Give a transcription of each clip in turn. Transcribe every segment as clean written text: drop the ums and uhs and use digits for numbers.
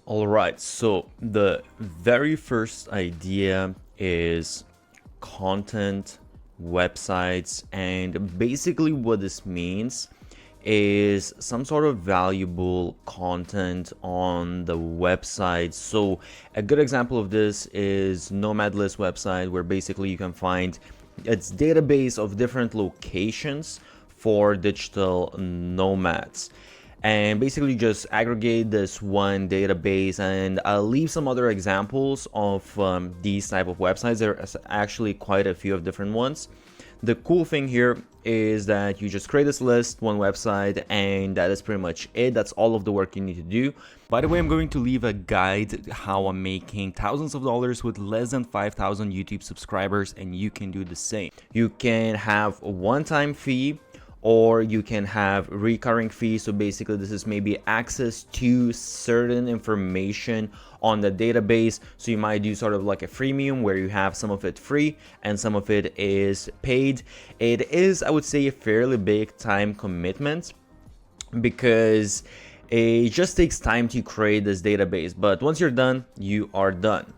All right, so the very first idea is content, websites, and basically what this means is some sort of valuable content on the website. So a good example of this is Nomad List website, where basically you can find its database of different locations for digital nomads, and basically just aggregate this one database. And I'll leave some other examples of these type of websites. There's actually quite a few of different ones. The cool thing here is that you just create this list, one website, and that is pretty much it. That's all of the work you need to do. By the way, I'm going to leave a guide how I'm making thousands of dollars with less than 5,000 YouTube subscribers, and you can do the same. You can have a one-time fee, or you can have recurring fees. So basically this is maybe access to certain information on the database. So you might do sort of like a freemium where you have some of it free and some of it is paid. It is, I would say, a fairly big time commitment because it just takes time to create this database, but once you're done, you are done.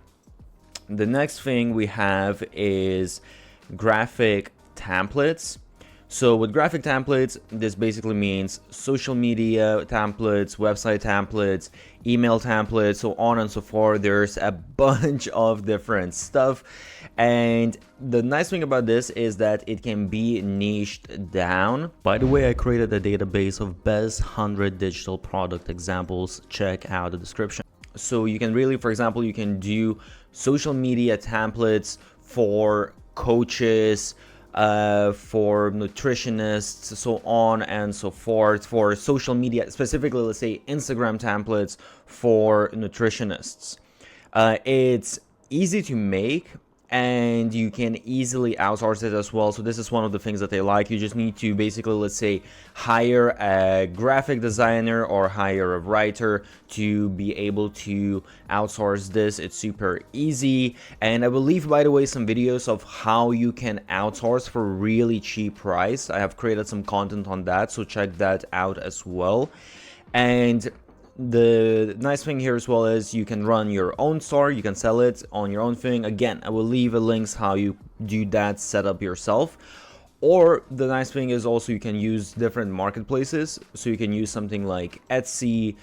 The next thing we have is graphic templates. So with graphic templates, this basically means social media templates, website templates, email templates, so on and so forth. There's a bunch of different stuff. And the nice thing about this is that it can be niched down. By the way, I created a database of best 100 digital product examples. Check out the description. So you can really, for example, you can do social media templates for coaches, for nutritionists, so on and so forth. For social media, specifically, let's say Instagram templates for nutritionists. It's easy to make and you can easily outsource it as well. So this is one of the things that they like. You just need to basically, let's say, hire a graphic designer or hire a writer to be able to outsource this. It's super easy. And I will leave, by the way, some videos of how you can outsource for really cheap price. I have created some content on that, so check that out as well. And the nice thing here as well is you can run your own store, you can sell it on your own thing. Again, I will leave a links how you do that setup yourself. Or the nice thing is also you can use different marketplaces. So you can use something like Etsy,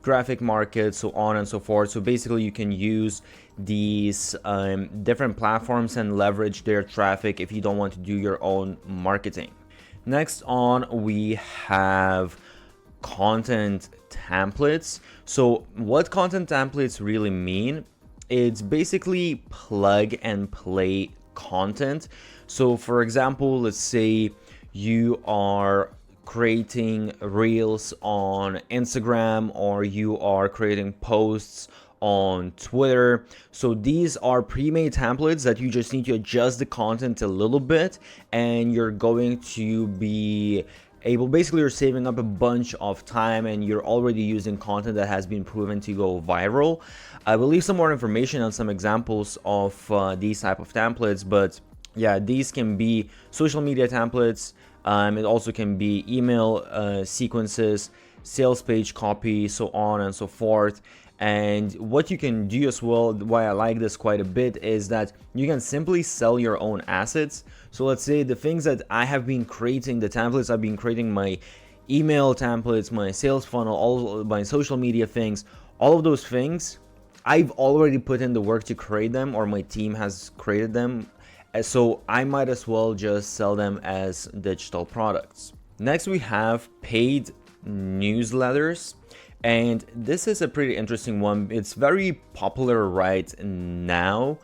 graphic market, so on and so forth. So basically you can use these different platforms and leverage their traffic if you don't want to do your own marketing. Next on, we have content templates. So what content templates really mean, it's basically plug and play content. So for example, let's say you are creating reels on Instagram, or you are creating posts on Twitter. So these are pre-made templates that you just need to adjust the content a little bit, and you're going to be able, basically you're saving up a bunch of time and you're already using content that has been proven to go viral. I will leave some more information on some examples of these type of templates, but yeah, these can be social media templates. It also can be email sequences, sales page copy, so on and so forth. And what you can do as well, why I like this quite a bit, is that you can simply sell your own assets. So let's say the things that I have been creating, the templates I've been creating, my email templates, my sales funnel, all my social media things, all of those things, I've already put in the work to create them, or my team has created them. So I might as well just sell them as digital products. Next, we have paid newsletters. And this is a pretty interesting one. It's very popular right now.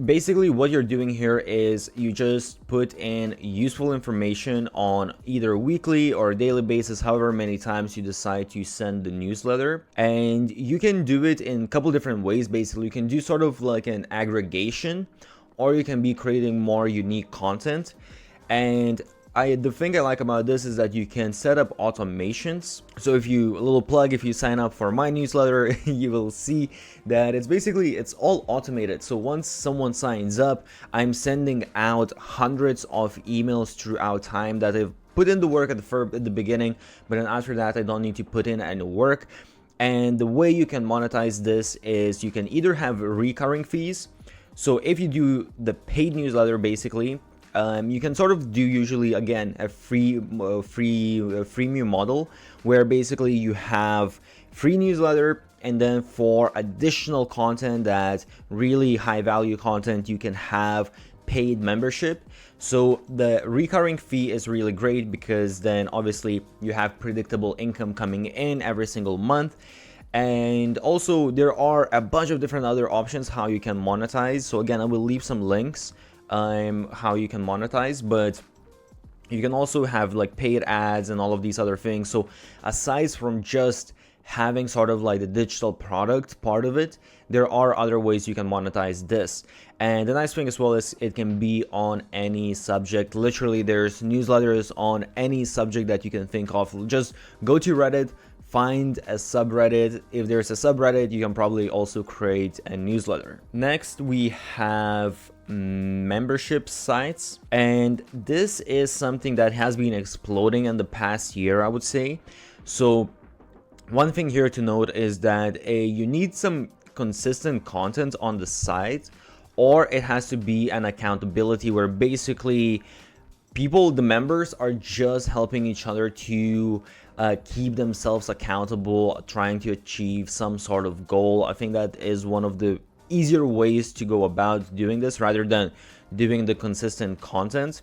Basically what you're doing here is you just put in useful information on either weekly or daily basis, however many times you decide to send the newsletter. And you can do it in a couple different ways. Basically, you can do sort of like an aggregation, or you can be creating more unique content. And the thing I like about this is that you can set up automations. So if you, a little plug, if you sign up for my newsletter, you will see that it's all automated. So once someone signs up, I'm sending out hundreds of emails throughout time that I've put in the work at the beginning, but then after that, I don't need to put in any work. And the way you can monetize this is you can either have recurring fees. So if you do the paid newsletter, basically, you can sort of do usually, again, a freemium model where basically you have free newsletter, and then for additional content, that really high value content, you can have paid membership. So the recurring fee is really great because then obviously you have predictable income coming in every single month. And also there are a bunch of different other options how you can monetize. So again, I will leave some links how you can monetize, but you can also have like paid ads and all of these other things. So aside from just having sort of like the digital product part of it, there are other ways you can monetize this. And the nice thing as well is it can be on any subject. Literally, there's newsletters on any subject that you can think of. Just go to Reddit, find a subreddit. If there's a subreddit, you can probably also create a newsletter. Next, we have membership sites, and this is something that has been exploding in the past year, I would say. So one thing here to note is that you need some consistent content on the site, or it has to be an accountability where basically people, the members, are just helping each other to keep themselves accountable, trying to achieve some sort of goal. I think that is one of the easier ways to go about doing this rather than doing the consistent content.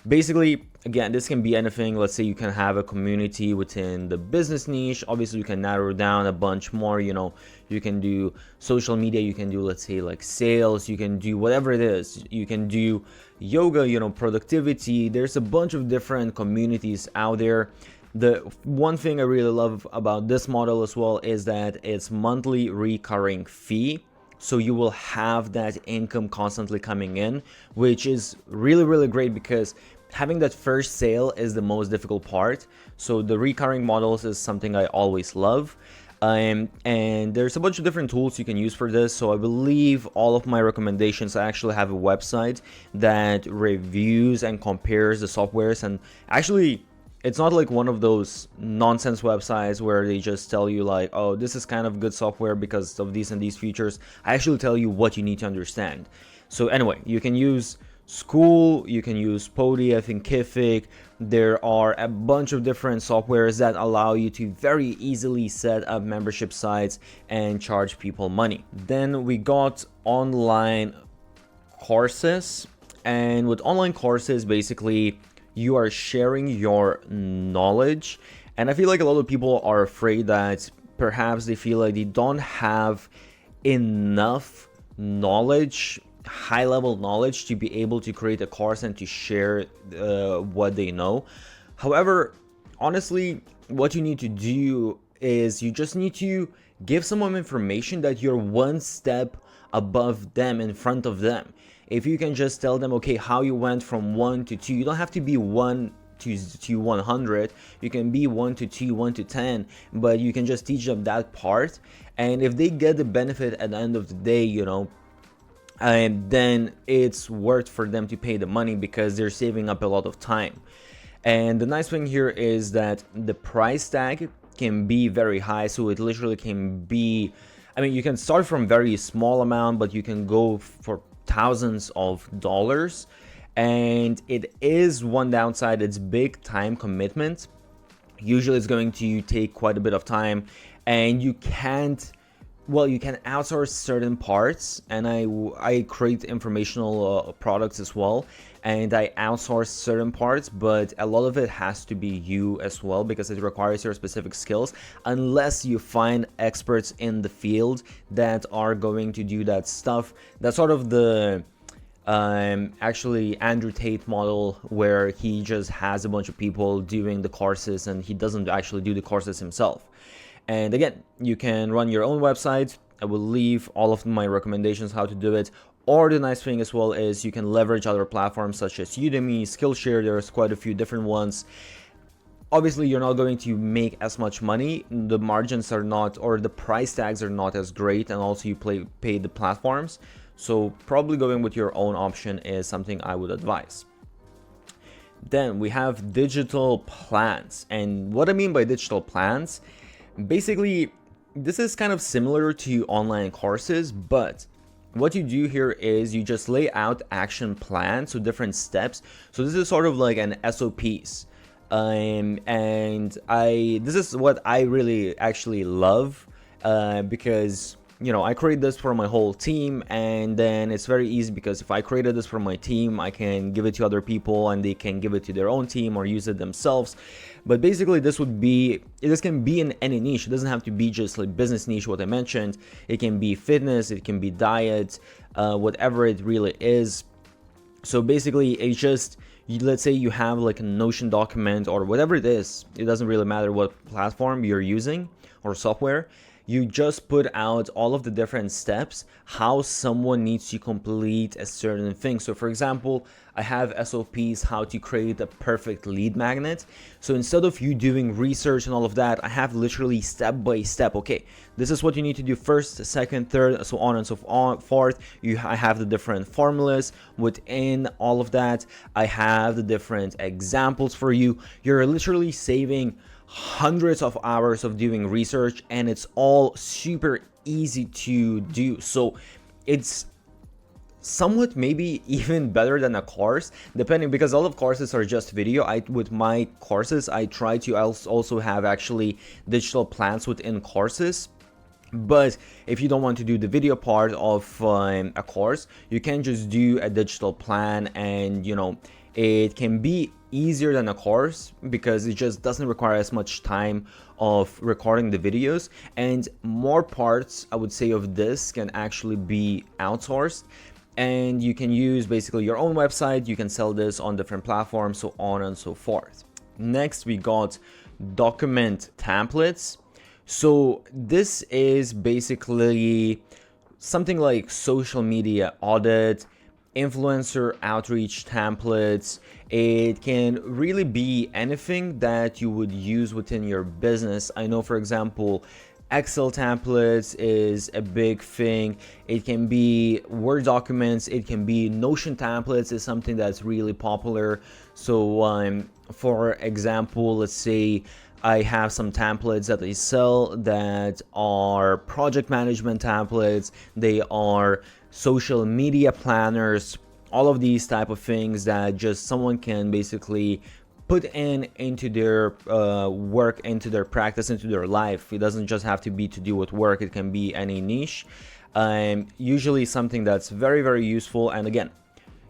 Basically, again, this can be anything. Let's say you can have a community within the business niche. Obviously, you can narrow down a bunch more. You know, you can do social media, you can do, let's say, like sales, you can do whatever it is. You can do yoga, you know, productivity. There's a bunch of different communities out there. The one thing I really love about this model as well is that it's monthly recurring fee. So you will have that income constantly coming in, which is really, really great because having that first sale is the most difficult part. So the recurring models is something I always love. And there's a bunch of different tools you can use for this. So I believe all of my recommendations, I actually have a website that reviews and compares the softwares. And actually, it's not like one of those nonsense websites where they just tell you like, oh, this is kind of good software because of these and these features. I actually tell you what you need to understand. So anyway, you can use School, you can use Podia, I think Thinkific. There are a bunch of different softwares that allow you to very easily set up membership sites and charge people money. Then we got online courses, and with online courses, basically you are sharing your knowledge. And I feel like a lot of people are afraid that perhaps they feel like they don't have enough knowledge, high level knowledge, to be able to create a course and to share what they know. However, honestly, what you need to do is you just need to give someone information that you're one step above them, in front of them. If you can just tell them, okay, how you went from 1 to 2, you don't have to be 1 to 100, you can be 1 to 2, 1 to 10, but you can just teach them that part. And if they get the benefit at the end of the day, you know, and then it's worth for them to pay the money because they're saving up a lot of time. And the nice thing here is that the price tag can be very high, so it literally can be, I mean, you can start from very small amount, but you can go for thousands of dollars. And it is one downside, it's big time commitment. Usually it's going to take quite a bit of time, and you can't, well, you can outsource certain parts, and I create informational products as well, and I outsource certain parts, but a lot of it has to be you as well because it requires your specific skills, unless you find experts in the field that are going to do that stuff. That's sort of the actually Andrew Tate model, where he just has a bunch of people doing the courses and he doesn't actually do the courses himself. And again, you can run your own website. I will leave all of my recommendations how to do it. Or the nice thing as well is you can leverage other platforms such as Udemy, Skillshare. There's quite a few different ones. Obviously, you're not going to make as much money. The margins are not, or the price tags are not as great, and also you pay the platforms. So probably going with your own option is something I would advise. Then we have digital plans. And what I mean by digital plans, Basically, this is kind of similar to online courses, but what you do here is you just lay out action plans, so different steps. So this is sort of like an SOPs. And this is what I really actually love, because I create this for my whole team, and then it's very easy because if I created this for my team, I can give it to other people and they can give it to their own team or use it themselves. But basically this can be in any niche. It doesn't have to be just like business niche, what I mentioned. It can be fitness, it can be diet, whatever it really is. So basically it's just, let's say you have like a Notion document or whatever it is, it doesn't really matter what platform you're using or software. You just put out all of the different steps, how someone needs to complete a certain thing. So for example, I have SOPs, how to create a perfect lead magnet. So instead of you doing research and all of that, I have literally step by step. Okay, this is what you need to do first, second, third, so on and so forth. I have the different formulas within all of that. I have the different examples for you. You're literally saving hundreds of hours of doing research, and it's all super easy to do. So it's somewhat maybe even better than a course, depending, because all of courses are just video. With my courses, I try to also have actually digital plans within courses. But if you don't want to do the video part of a course, you can just do a digital plan, and it can be easier than a course because it just doesn't require as much time of recording the videos, and more parts, I would say, of this can actually be outsourced, and you can use basically your own website. You can sell this on different platforms, so on and so forth. Next, we got document templates. So this is basically something like social media audit, influencer outreach templates. It can really be anything that you would use within your business. I know, for example, Excel templates is a big thing. It can be Word documents, it can be Notion templates is something that's really popular. So for example, let's say I have some templates that I sell that are project management templates, they are social media planners, all of these type of things that just someone can basically put into their work, into their practice, into their life. It doesn't just have to be to do with work, it can be any niche. Usually something that's very, very useful, and again,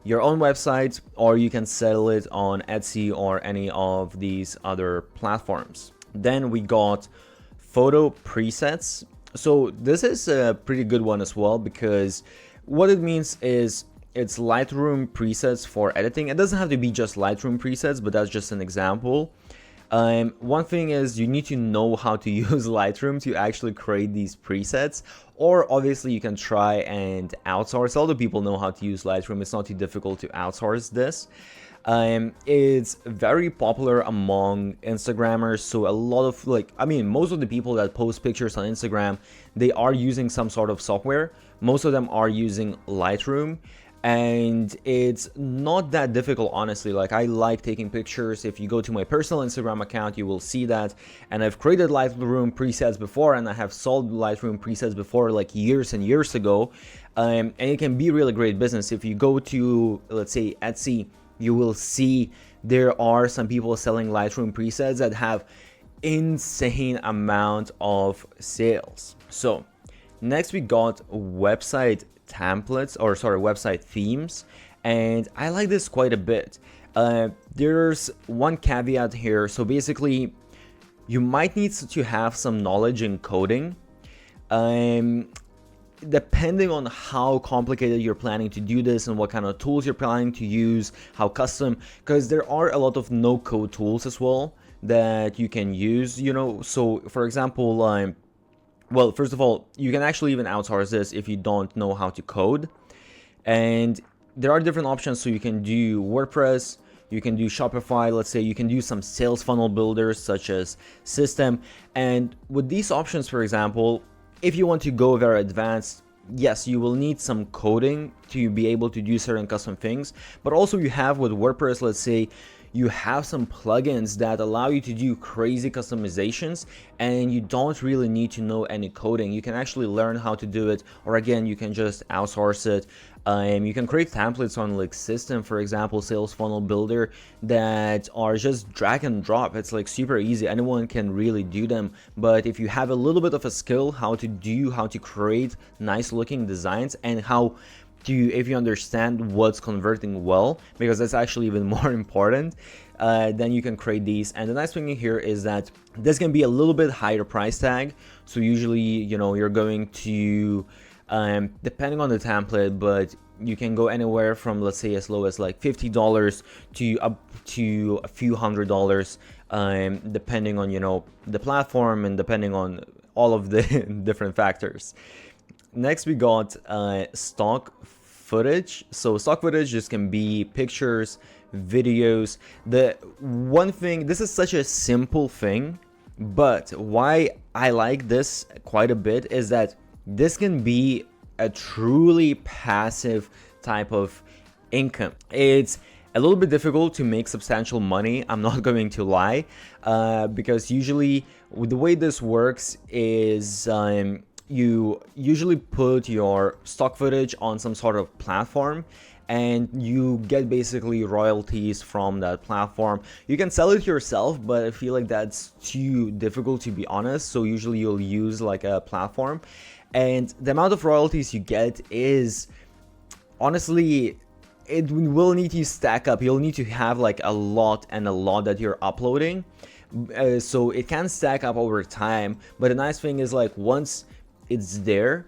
your own website, or you can sell it on Etsy or any of these other platforms. Then we got photo presets. So this is a pretty good one as well, because what it means is it's Lightroom presets for editing. It doesn't have to be just Lightroom presets, but that's just an example. One thing is you need to know how to use Lightroom to actually create these presets, or obviously you can try and outsource. All the people know how to use Lightroom. It's not too difficult to outsource this. It's very popular among Instagrammers. So a lot of most of the people that post pictures on Instagram, they are using some sort of software. Most of them are using Lightroom. And it's not that difficult, honestly. Like, I like taking pictures. If you go to my personal Instagram account, you will see that. And I've created Lightroom presets before, and I have sold Lightroom presets before, like years and years ago. And it can be really great business. If you go to, let's say, Etsy, you will see there are some people selling Lightroom presets that have insane amount of sales. So next we got website templates, or sorry, website themes, and I like this quite a bit. There's one caveat here. So basically, you might need to have some knowledge in coding, depending on how complicated you're planning to do this and what kind of tools you're planning to use, how custom, because there are a lot of no-code tools as well that you can use. So for example, well, first of all, you can actually even outsource this if you don't know how to code. And there are different options. So you can do WordPress, you can do Shopify, let's say, you can do some sales funnel builders such as System. And with these options, for example, if you want to go very advanced, yes, you will need some coding to be able to do certain custom things. But also you have with WordPress, let's say, you have some plugins that allow you to do crazy customizations, and you don't really need to know any coding. You can actually learn how to do it, or again, you can just outsource it. You can create templates on like System, for example, Sales Funnel Builder, that are just drag and drop. It's like super easy. Anyone can really do them. But if you have a little bit of a skill how to create nice looking designs, and if you understand what's converting well, because that's actually even more important, then you can create these. And the nice thing here is that this can be a little bit higher price tag. So usually, you're going to, depending on the template, but you can go anywhere from, let's say, as low as like $50 to up to a few $100s, depending on, the platform and depending on all of the different factors. Next, we got stock footage. So stock footage just can be pictures, videos. The one thing, this is such a simple thing, but why I like this quite a bit is that this can be a truly passive type of income. It's a little bit difficult to make substantial money, I'm not going to lie, because usually the way this works is you usually put your stock footage on some sort of platform, and you get basically royalties from that platform. You can sell it yourself, but I feel like that's too difficult, to be honest. So usually you'll use like a platform, and the amount of royalties you get is, honestly, it will need to stack up. You'll need to have like a lot that you're uploading, so it can stack up over time. But the nice thing is, like, once it's there,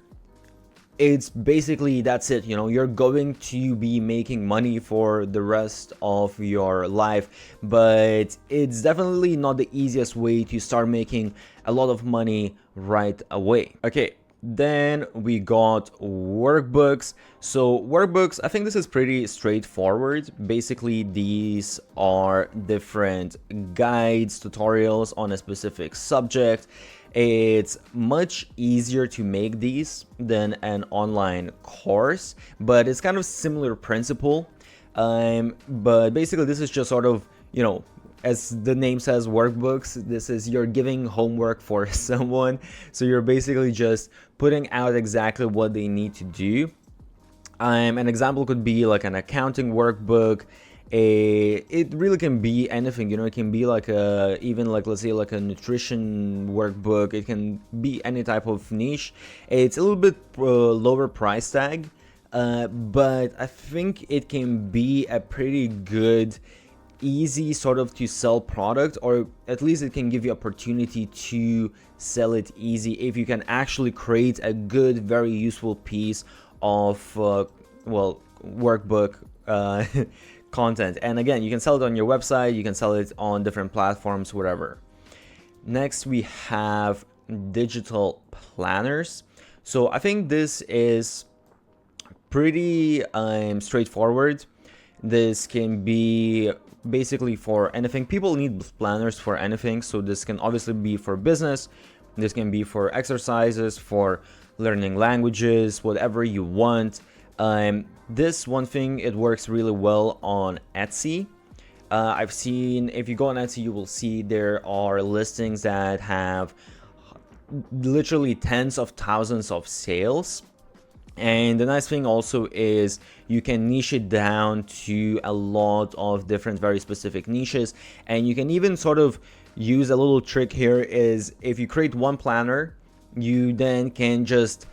it's basically, that's it. You're going to be making money for the rest of your life. But it's definitely not the easiest way to start making a lot of money right away. Okay, then we got workbooks. So workbooks, I think this is pretty straightforward. Basically, these are different guides, tutorials on a specific subject. It's much easier to make these than an online course, but it's kind of similar principle. But basically, this is just sort of, as the name says, workbooks. This is, you're giving homework for someone. So you're basically just putting out exactly what they need to do. An example could be like an accounting workbook. It really can be anything. It can be like even like, let's say, like a nutrition workbook. It can be any type of niche. It's a little bit lower price tag, but I think it can be a pretty good, easy sort of to sell product, or at least it can give you opportunity to sell it easy if you can actually create a good, very useful piece of workbook content. And again, you can sell it on your website, you can sell it on different platforms, whatever. Next, we have digital planners. So I think this is pretty straightforward. This can be basically for anything. People need planners for anything, so this can obviously be for business, this can be for exercises, for learning languages, whatever you want. This one thing, it works really well on Etsy. I've seen, if you go on Etsy, you will see there are listings that have literally tens of thousands of sales. And the nice thing also is you can niche it down to a lot of different, very specific niches. And you can even sort of use a little trick here, is if you create one planner, you then can just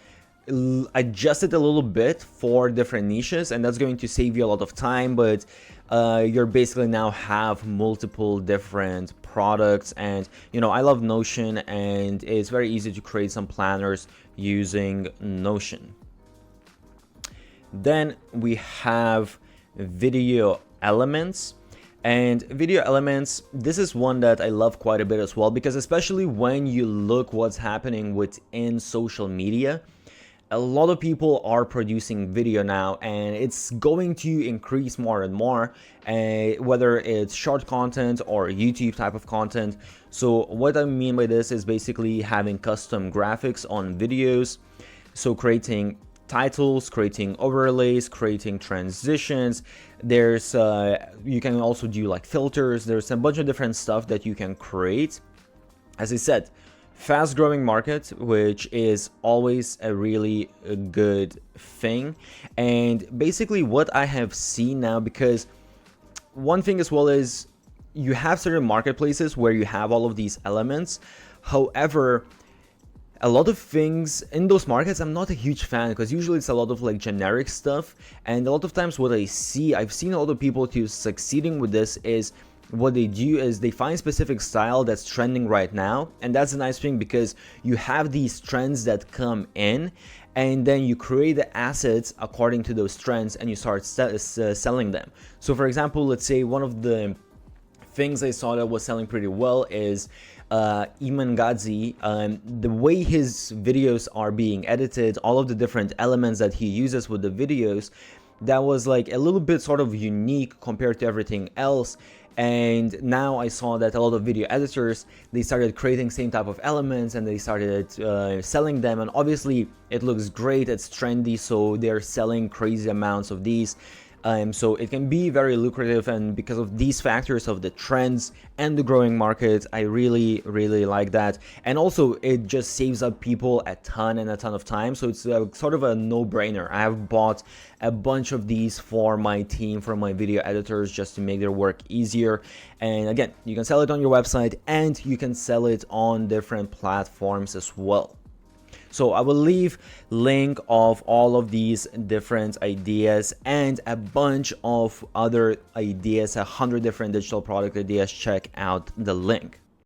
adjust it a little bit for different niches, and that's going to save you a lot of time. But you're basically now have multiple different products. And I love Notion, and it's very easy to create some planners using Notion. Then we have video elements. And video elements, this is one that I love quite a bit as well, because especially when you look what's happening within social media, a lot of people are producing video now, and it's going to increase more and more, whether it's short content or YouTube type of content. So what I mean by this is basically having custom graphics on videos. So creating titles, creating overlays, creating transitions. There's you can also do like filters. There's a bunch of different stuff that you can create. As I said, fast growing market, which is always a really good thing. And basically what I have seen now, because one thing as well is you have certain marketplaces where you have all of these elements. However, a lot of things in those markets I'm not a huge fan, because usually it's a lot of like generic stuff, and a lot of times what I've seen a lot of people to succeeding with this is what they do is they find specific style that's trending right now. And that's a nice thing, because you have these trends that come in, and then you create the assets according to those trends and you start selling them. So for example, let's say one of the things I saw that was selling pretty well is Iman Gadzi. The way his videos are being edited, all of the different elements that he uses with the videos, that was like a little bit sort of unique compared to everything else. And now I saw that a lot of video editors, they started creating same type of elements and they started selling them, and obviously it looks great, it's trendy, so they're selling crazy amounts of these. So it can be very lucrative, and because of these factors of the trends and the growing market, I really like that. And also it just saves up people a ton of time, so it's sort of a no-brainer. I have bought a bunch of these for my team, for my video editors, just to make their work easier. And again, you can sell it on your website and you can sell it on different platforms as well. So I will leave link of all of these different ideas and a bunch of other ideas, 100 different digital product ideas. Check out the link.